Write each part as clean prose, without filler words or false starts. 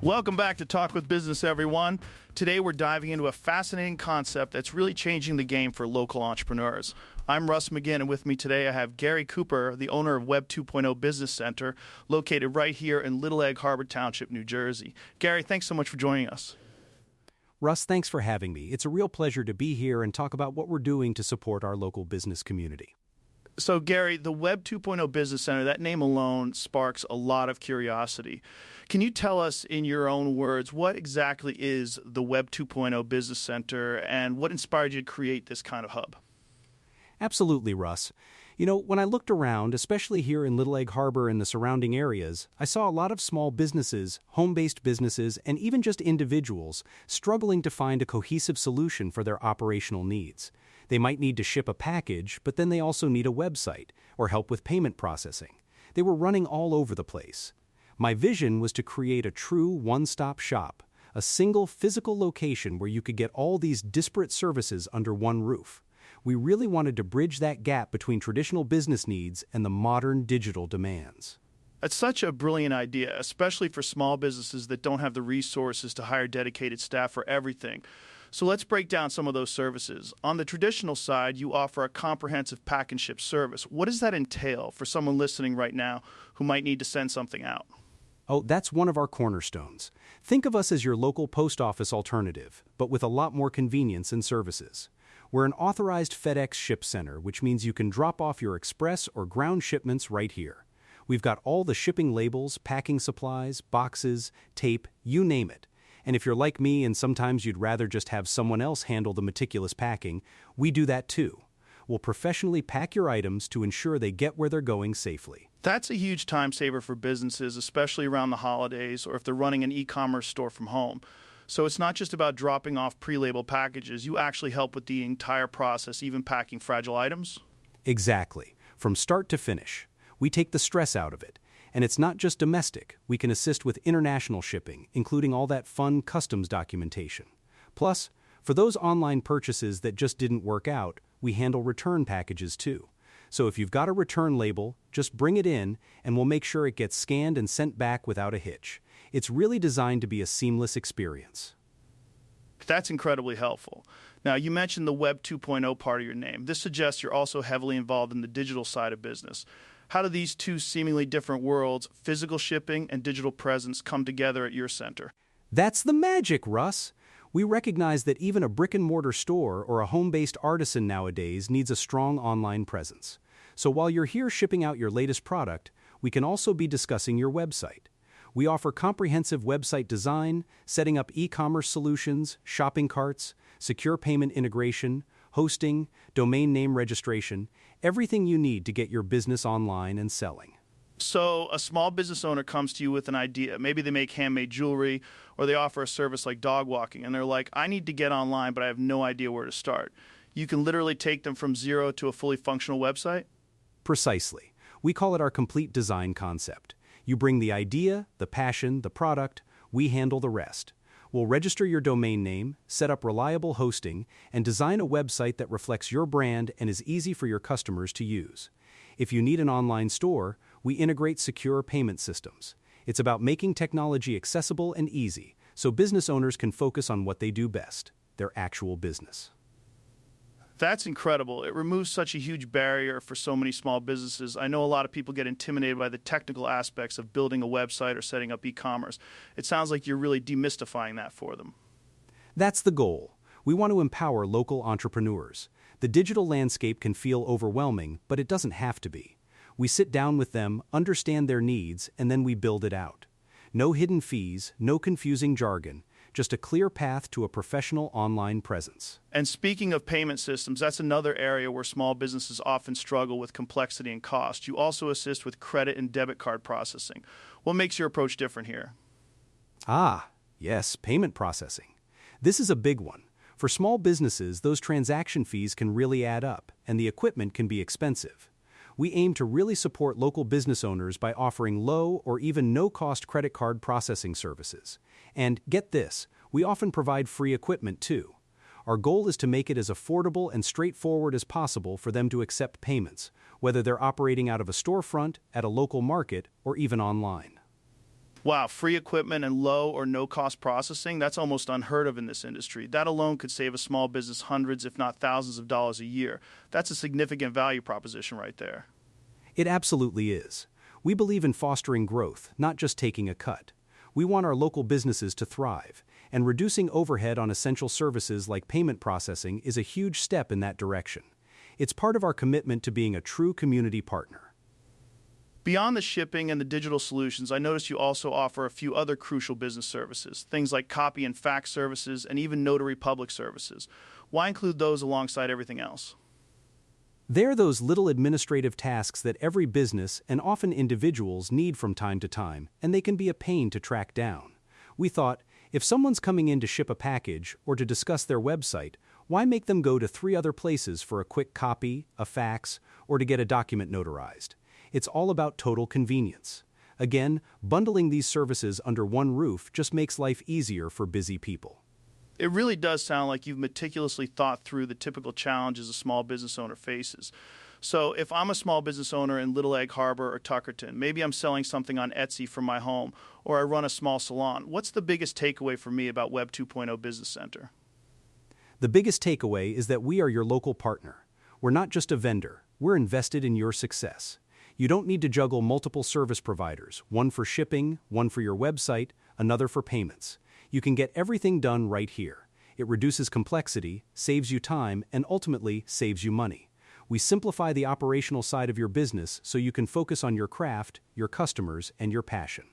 Welcome back to Talk with Business, everyone. Today we're diving into a fascinating concept that's really changing the game for local entrepreneurs. I'm Russ McGinn, and with me today I have Gary Cooper, the owner of Web 2.0 Business Center, located right here in Little Egg Harbor Township, New Jersey. Gary, thanks so much for joining us. Russ, thanks for having me. It's a real pleasure to be here and talk about what we're doing to support our local business community. So, Gary, the Web 2.0 Business Center, that name alone sparks a lot of curiosity. Can you tell us in your own words what exactly is the Web 2.0 Business Center and what inspired you to create this kind of hub? Absolutely, Russ. You know, when I looked around, especially here in Little Egg Harbor and the surrounding areas, I saw a lot of small businesses, home-based businesses, and even just individuals struggling to find a cohesive solution for their operational needs. They might need to ship a package, but then they also need a website or help with payment processing. They were running all over the place. My vision was to create a true one-stop shop, a single physical location where you could get all these disparate services under one roof. We really wanted to bridge that gap between traditional business needs and the modern digital demands. That's such a brilliant idea, especially for small businesses that don't have the resources to hire dedicated staff for everything. So let's break down some of those services. On the traditional side, you offer a comprehensive pack and ship service. What does that entail for someone listening right now who might need to send something out? Oh, that's one of our cornerstones. Think of us as your local post office alternative, but with a lot more convenience and services. We're an authorized FedEx ship center, which means you can drop off your express or ground shipments right here. We've got all the shipping labels, packing supplies, boxes, tape, you name it. And if you're like me and sometimes you'd rather just have someone else handle the meticulous packing, we do that too. We'll professionally pack your items to ensure they get where they're going safely. That's a huge time saver for businesses, especially around the holidays or if they're running an e-commerce store from home. So it's not just about dropping off pre-labeled packages. You actually help with the entire process, even packing fragile items? Exactly. From start to finish. We take the stress out of it. And it's not just domestic. We can assist with international shipping, including all that fun customs documentation. Plus, for those online purchases that just didn't work out, we handle return packages too. So if you've got a return label, just bring it in and we'll make sure it gets scanned and sent back without a hitch. It's really designed to be a seamless experience. That's incredibly helpful. Now, you mentioned the Web 2.0 part of your name. This suggests you're also heavily involved in the digital side of business. How do these two seemingly different worlds, physical shipping and digital presence, come together at your center? That's the magic, Russ. We recognize that even a brick-and-mortar store or a home-based artisan nowadays needs a strong online presence. So while you're here shipping out your latest product, we can also be discussing your website. We offer comprehensive website design, setting up e-commerce solutions, shopping carts, secure payment integration, hosting, domain name registration, everything you need to get your business online and selling. So a small business owner comes to you with an idea. Maybe they make handmade jewelry or they offer a service like dog walking, and they're like, I need to get online, but I have no idea where to start. You can literally take them from zero to a fully functional website? Precisely. We call it our complete design concept. You bring the idea, the passion, the product, we handle the rest. We'll register your domain name, set up reliable hosting, and design a website that reflects your brand and is easy for your customers to use. If you need an online store, we integrate secure payment systems. It's about making technology accessible and easy, so business owners can focus on what they do best, their actual business. That's incredible. It removes such a huge barrier for so many small businesses. I know a lot of people get intimidated by the technical aspects of building a website or setting up e-commerce. It sounds like you're really demystifying that for them. That's the goal. We want to empower local entrepreneurs. The digital landscape can feel overwhelming, but it doesn't have to be. We sit down with them, understand their needs, and then we build it out. No hidden fees, no confusing jargon. Just a clear path to a professional online presence. And speaking of payment systems, that's another area where small businesses often struggle with complexity and cost. You also assist with credit and debit card processing. What makes your approach different here? Yes, payment processing. This is a big one. For small businesses, those transaction fees can really add up, and the equipment can be expensive. We aim to really support local business owners by offering low or even no-cost credit card processing services. And get this, we often provide free equipment too. Our goal is to make it as affordable and straightforward as possible for them to accept payments, whether they're operating out of a storefront, at a local market, or even online. Wow, free equipment and low or no cost processing, that's almost unheard of in this industry. That alone could save a small business hundreds, if not thousands of dollars a year. That's a significant value proposition right there. It absolutely is. We believe in fostering growth, not just taking a cut. We want our local businesses to thrive, and reducing overhead on essential services like payment processing is a huge step in that direction. It's part of our commitment to being a true community partner. Beyond the shipping and the digital solutions, I noticed you also offer a few other crucial business services, things like copy and fax services and even notary public services. Why include those alongside everything else? They're those little administrative tasks that every business and often individuals need from time to time, and they can be a pain to track down. We thought, if someone's coming in to ship a package or to discuss their website, why make them go to 3 other places for a quick copy, a fax, or to get a document notarized? It's all about total convenience. Again, bundling these services under one roof just makes life easier for busy people. It really does sound like you've meticulously thought through the typical challenges a small business owner faces. So if I'm a small business owner in Little Egg Harbor or Tuckerton, maybe I'm selling something on Etsy from my home, or I run a small salon, what's the biggest takeaway for me about Web 2.0 Business Center? The biggest takeaway is that we are your local partner. We're not just a vendor, we're invested in your success. You don't need to juggle multiple service providers, one for shipping, one for your website, another for payments. You can get everything done right here. It reduces complexity, saves you time, and ultimately saves you money. We simplify the operational side of your business so you can focus on your craft, your customers, and your passion.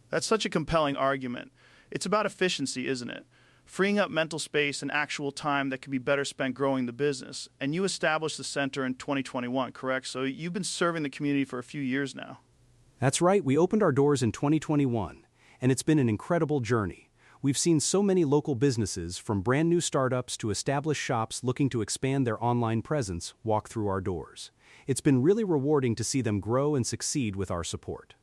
That's such a compelling argument. It's about efficiency, isn't it? Freeing up mental space and actual time that can be better spent growing the business. And you established the center in 2021, correct? So you've been serving the community for a few years now. That's right, we opened our doors in 2021, and it's been an incredible journey. We've seen so many local businesses, from brand new startups to established shops looking to expand their online presence, walk through our doors. It's been really rewarding to see them grow and succeed with our support.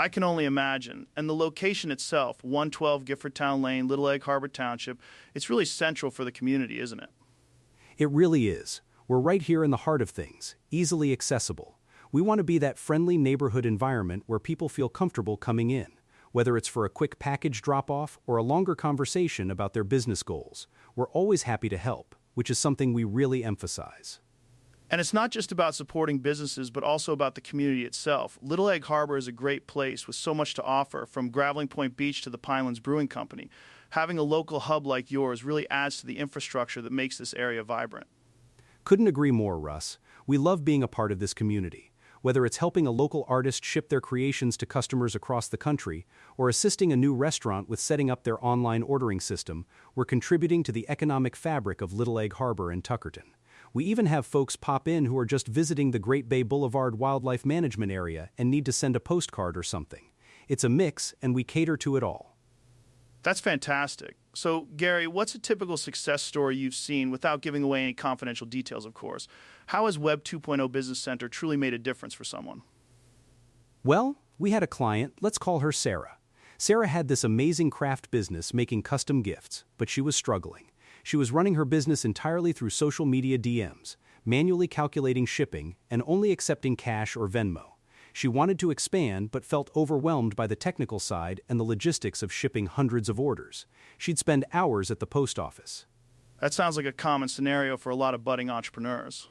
I can only imagine. And the location itself, 112 Giffordtown Lane, Little Egg Harbor Township, it's really central for the community, isn't it? It really is. We're right here in the heart of things, easily accessible. We want to be that friendly neighborhood environment where people feel comfortable coming in, whether it's for a quick package drop-off or a longer conversation about their business goals. We're always happy to help, which is something we really emphasize. And it's not just about supporting businesses, but also about the community itself. Little Egg Harbor is a great place with so much to offer, from Graveling Point Beach to the Pinelands Brewing Company. Having a local hub like yours really adds to the infrastructure that makes this area vibrant. Couldn't agree more, Russ. We love being a part of this community. Whether it's helping a local artist ship their creations to customers across the country, or assisting a new restaurant with setting up their online ordering system, we're contributing to the economic fabric of Little Egg Harbor and Tuckerton. We even have folks pop in who are just visiting the Great Bay Boulevard Wildlife Management Area and need to send a postcard or something. It's a mix, and we cater to it all. That's fantastic. So, Gary, what's a typical success story you've seen, without giving away any confidential details, of course? How has Web 2.0 Business Center truly made a difference for someone? Well, we had a client, let's call her Sarah. Sarah had this amazing craft business making custom gifts, but she was struggling. She was running her business entirely through social media DMs, manually calculating shipping, and only accepting cash or Venmo. She wanted to expand but felt overwhelmed by the technical side and the logistics of shipping hundreds of orders. She'd spend hours at the post office. That sounds like a common scenario for a lot of budding entrepreneurs.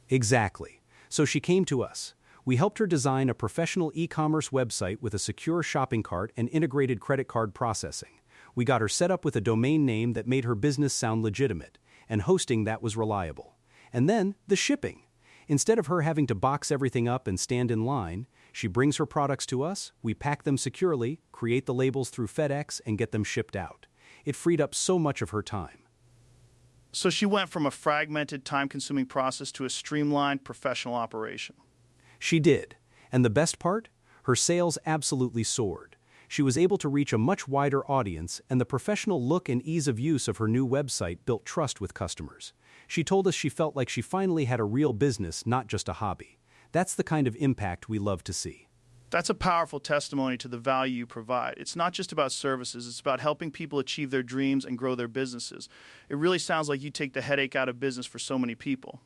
Exactly. So she came to us. We helped her design a professional e-commerce website with a secure shopping cart and integrated credit card processing. We got her set up with a domain name that made her business sound legitimate, and hosting that was reliable. And then, the shipping. Instead of her having to box everything up and stand in line, she brings her products to us, we pack them securely, create the labels through FedEx, and get them shipped out. It freed up so much of her time. So she went from a fragmented, time-consuming process to a streamlined, professional operation. She did. And the best part? Her sales absolutely soared. She was able to reach a much wider audience, and the professional look and ease of use of her new website built trust with customers. She told us she felt like she finally had a real business, not just a hobby. That's the kind of impact we love to see. That's a powerful testimony to the value you provide. It's not just about services, it's about helping people achieve their dreams and grow their businesses. It really sounds like you take the headache out of business for so many people.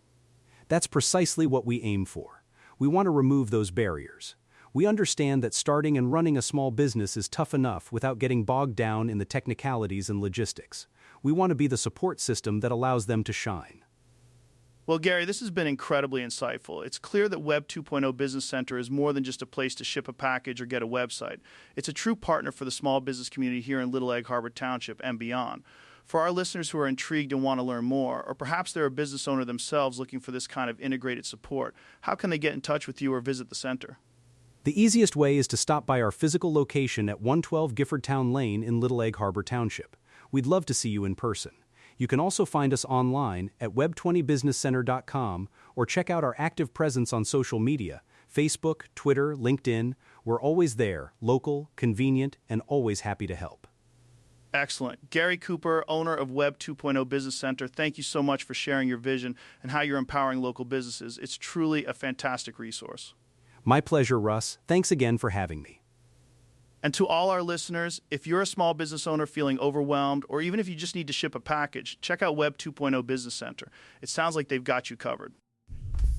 That's precisely what we aim for. We want to remove those barriers. We understand that starting and running a small business is tough enough without getting bogged down in the technicalities and logistics. We want to be the support system that allows them to shine. Well, Gary, this has been incredibly insightful. It's clear that Web 2.0 Business Center is more than just a place to ship a package or get a website. It's a true partner for the small business community here in Little Egg Harbor Township and beyond. For our listeners who are intrigued and want to learn more, or perhaps they're a business owner themselves looking for this kind of integrated support, how can they get in touch with you or visit the center? The easiest way is to stop by our physical location at 112 Giffordtown Lane in Little Egg Harbor Township. We'd love to see you in person. You can also find us online at web20businesscenter.com or check out our active presence on social media, Facebook, Twitter, LinkedIn. We're always there, local, convenient, and always happy to help. Excellent. Gary Cooper, owner of Web 2.0 Business Center, thank you so much for sharing your vision and how you're empowering local businesses. It's truly a fantastic resource. My pleasure, Russ. Thanks again for having me. And to all our listeners, if you're a small business owner feeling overwhelmed, or even if you just need to ship a package, check out Web 2.0 Business Center. It sounds like they've got you covered.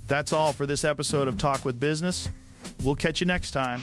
That's all for this episode of Talk with Business. We'll catch you next time.